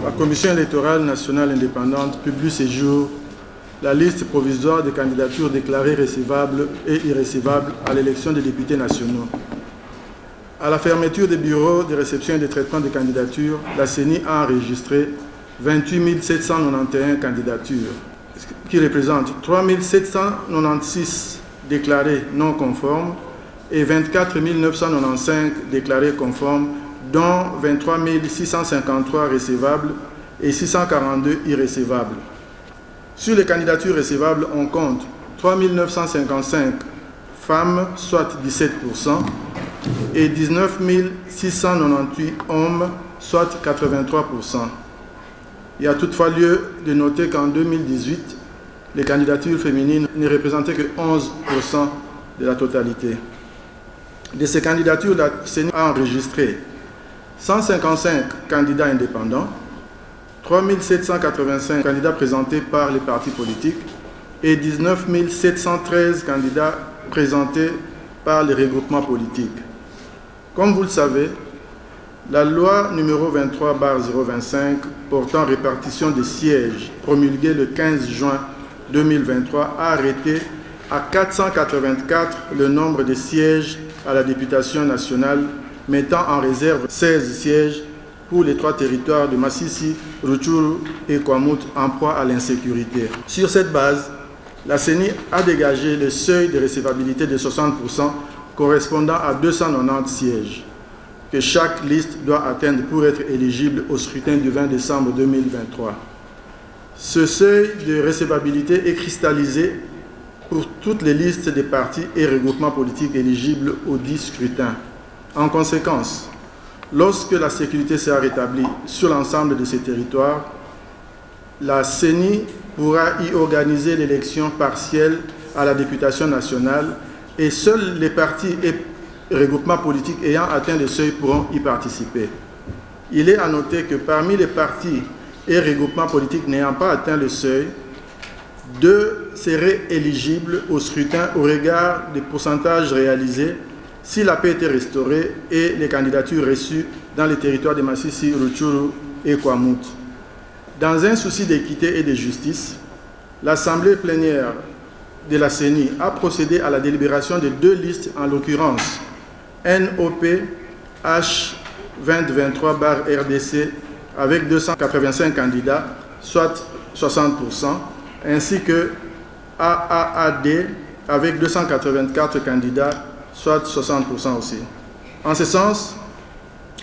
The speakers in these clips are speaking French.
La Commission électorale nationale indépendante publie ce jour la liste provisoire des candidatures déclarées recevables et irrecevables à l'élection des députés nationaux. À la fermeture des bureaux de réception et de traitement des candidatures, la CENI a enregistré 28 791 candidatures, qui représentent 3 796 déclarées non conformes et 24 995 déclarées conformes, dont 23 653 recevables et 642 irrecevables. Sur les candidatures recevables, on compte 3 955 femmes, soit 17%, et 19 698 hommes, soit 83%. Il y a toutefois lieu de noter qu'en 2018, les candidatures féminines ne représentaient que 11% de la totalité. De ces candidatures, la CENI a enregistré 155 candidats indépendants, 3 785 candidats présentés par les partis politiques et 19 713 candidats présentés par les regroupements politiques. Comme vous le savez, la loi numéro 23/025 portant répartition des sièges, promulguée le 15 juin 2023, a arrêté à 484 le nombre de sièges à la députation nationale, mettant en réserve 16 sièges pour les 3 territoires de Massissi, Rutshuru et Kwamouth en proie à l'insécurité. Sur cette base, la CENI a dégagé le seuil de recevabilité de 60% correspondant à 290 sièges que chaque liste doit atteindre pour être éligible au scrutin du 20 décembre 2023. Ce seuil de recevabilité est cristallisé pour toutes les listes des partis et regroupements politiques éligibles au dit scrutin. En conséquence, lorsque la sécurité sera rétablie sur l'ensemble de ces territoires, la CENI pourra y organiser l'élection partielle à la députation nationale et seuls les partis et regroupements politiques ayant atteint le seuil pourront y participer. Il est à noter que parmi les partis et regroupements politiques n'ayant pas atteint le seuil, 2 seraient éligibles au scrutin au regard des pourcentages réalisés si la paix était restaurée et les candidatures reçues dans les territoires de Massissi, Rutshuru et Kwamouth. Dans un souci d'équité et de justice, l'Assemblée plénière de la CENI a procédé à la délibération de 2 listes, en l'occurrence NOP H2023/RDC avec 285 candidats, soit 60%, ainsi que AAAD avec 284 candidats, soit 60% aussi. En ce sens,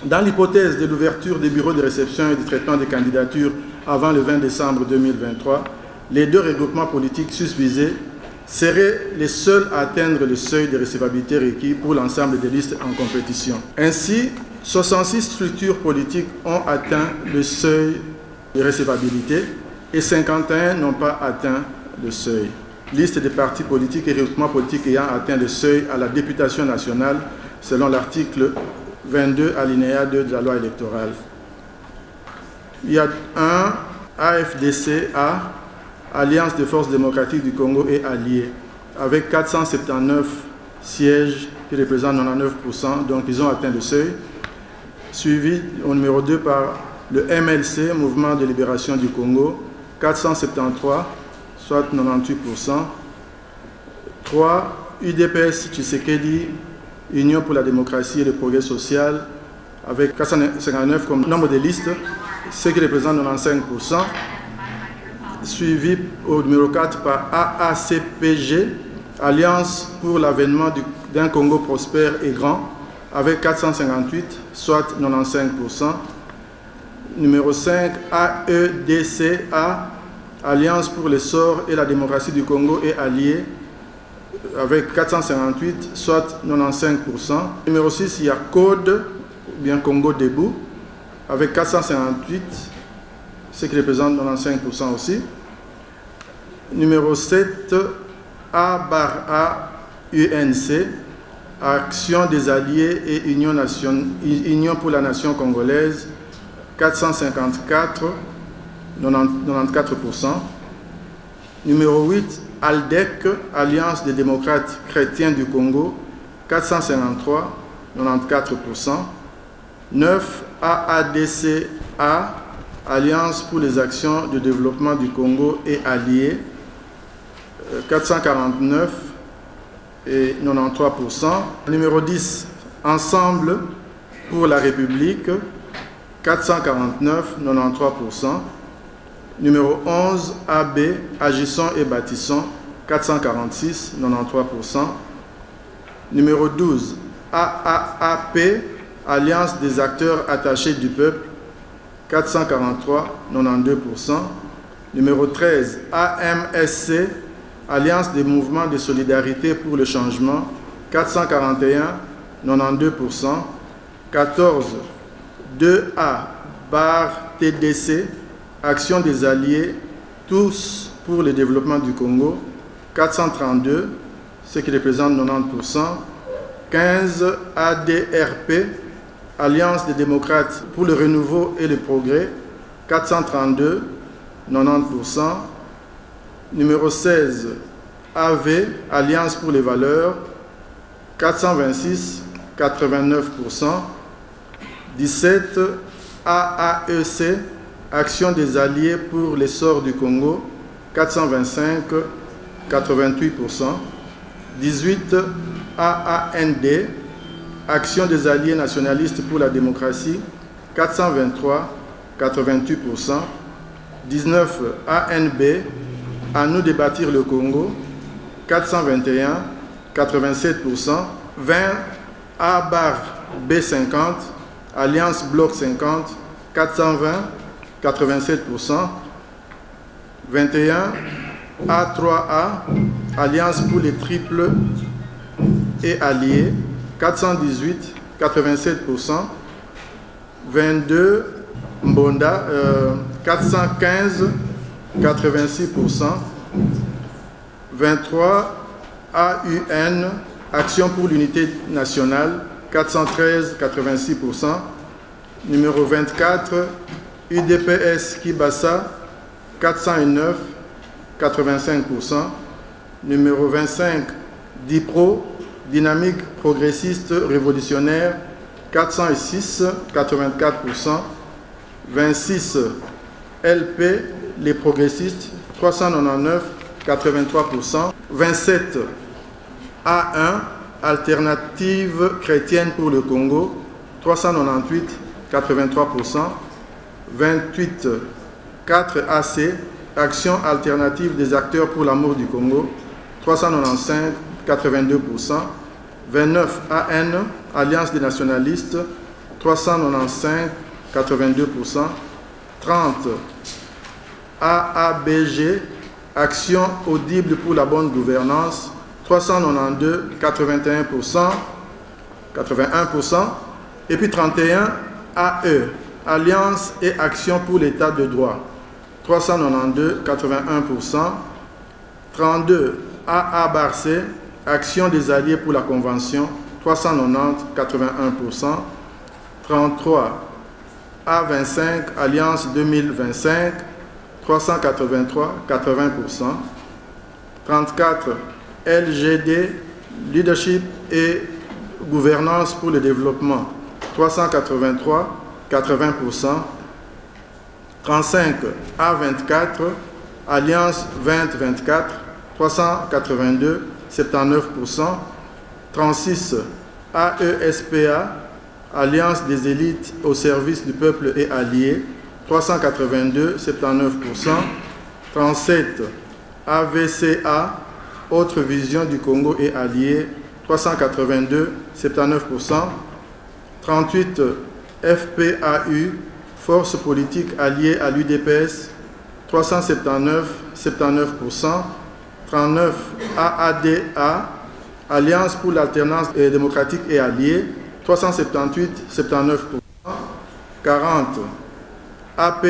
dans l'hypothèse de l'ouverture des bureaux de réception et de traitement des candidatures avant le 20 décembre 2023, les 2 regroupements politiques susvisés seraient les seuls à atteindre le seuil de recevabilité requis pour l'ensemble des listes en compétition. Ainsi, 66 structures politiques ont atteint le seuil de recevabilité et 51 n'ont pas atteint le seuil. Liste des partis politiques et regroupements politiques ayant atteint le seuil à la députation nationale selon l'article 22 alinéa 2 de la loi électorale. Il y a 1 AFDC-A, Alliance des forces démocratiques du Congo et alliés, avec 479 sièges qui représentent 99%, donc ils ont atteint le seuil, suivi au numéro 2 par le MLC, Mouvement de libération du Congo, 473, soit 98%. 3. UDPS Tshisekedi, Union pour la démocratie et le progrès social, avec 459 comme nombre de listes, ce qui représente 95%. Suivi au numéro 4 par AACPG, Alliance pour l'avènement d'un Congo prospère et grand, avec 458, soit 95%. Numéro 5, AEDCA, Alliance pour l'essor et la démocratie du Congo et alliés, avec 458, soit 95%. Numéro 6, il y a CODE, ou bien Congo Debout, avec 458, ce qui représente 95% aussi. Numéro 7, A/A-UNC, Action des Alliés et Union pour la Nation congolaise, 454, 94%. Numéro 8, ALDEC, Alliance des démocrates chrétiens du Congo, 453, 94%. 9, AADCA, Alliance pour les actions de développement du Congo et alliés, 449 et 93%. Numéro 10, Ensemble pour la République, 449, 93%. Numéro 11, AB, Agissons et Bâtissons, 446, 93%. Numéro 12, AAAP, Alliance des acteurs attachés du peuple, 443, 92%. Numéro 13, AMSC, Alliance des mouvements de solidarité pour le changement, 441, 92%. 14, 2A, barre TDC, Action des alliés, tous pour le développement du Congo, 432, ce qui représente 90%. 15, ADRP, Alliance des démocrates pour le renouveau et le progrès, 432, 90%. Numéro 16, AV, Alliance pour les valeurs, 426, 89%. 17, AAEC, Action des alliés pour l'essor du Congo, 425, 88%. 18, AAND, Action des alliés nationalistes pour la démocratie, 423, 88%. 19, ANB, À nous de bâtir le Congo, 421, 87%. 20, A-B50, Alliance Bloc 50, 420, 87%. 21, A3A, Alliance pour les triples et alliés, 418, 87%. 22, Mbonda, 415, 86%. 23, AUN, Action pour l'unité nationale, 413, 86%. Numéro 24, UDPS Kibassa, 409, 85%. Numéro 25, DIPRO, Dynamique progressiste révolutionnaire, 406, 84%. 26, LP, les progressistes, 399, 83%. 27, A1, Alternative chrétienne pour le Congo, 398, 83%. 28, 4AC, Action alternative des acteurs pour l'amour du Congo, 395, 82%. 29, AN, Alliance des nationalistes, 395, 82%. 30, AABG, Action audible pour la bonne gouvernance, 392, 81%. Et puis 31, AE, Alliance et Action pour l'État de droit, 392, 81%. 32, AA-Barcé, Action des alliés pour la Convention, 390, 81%. 33, A25, Alliance 2025, 383, 80%. 34, LGD, Leadership et Gouvernance pour le développement, 383, 80%. 35, A24, Alliance 2024, 382, 79%. 36, AESPA, Alliance des élites au service du peuple et alliés, 382, 79%. 37, AVCA, Autre vision du Congo et alliés, 382, 79%. 38, FPAU, Force politique alliée à l'UDPS, 379, 79%. 39, AADA, Alliance pour l'alternance démocratique et alliée, 378, 79%. 40, APA,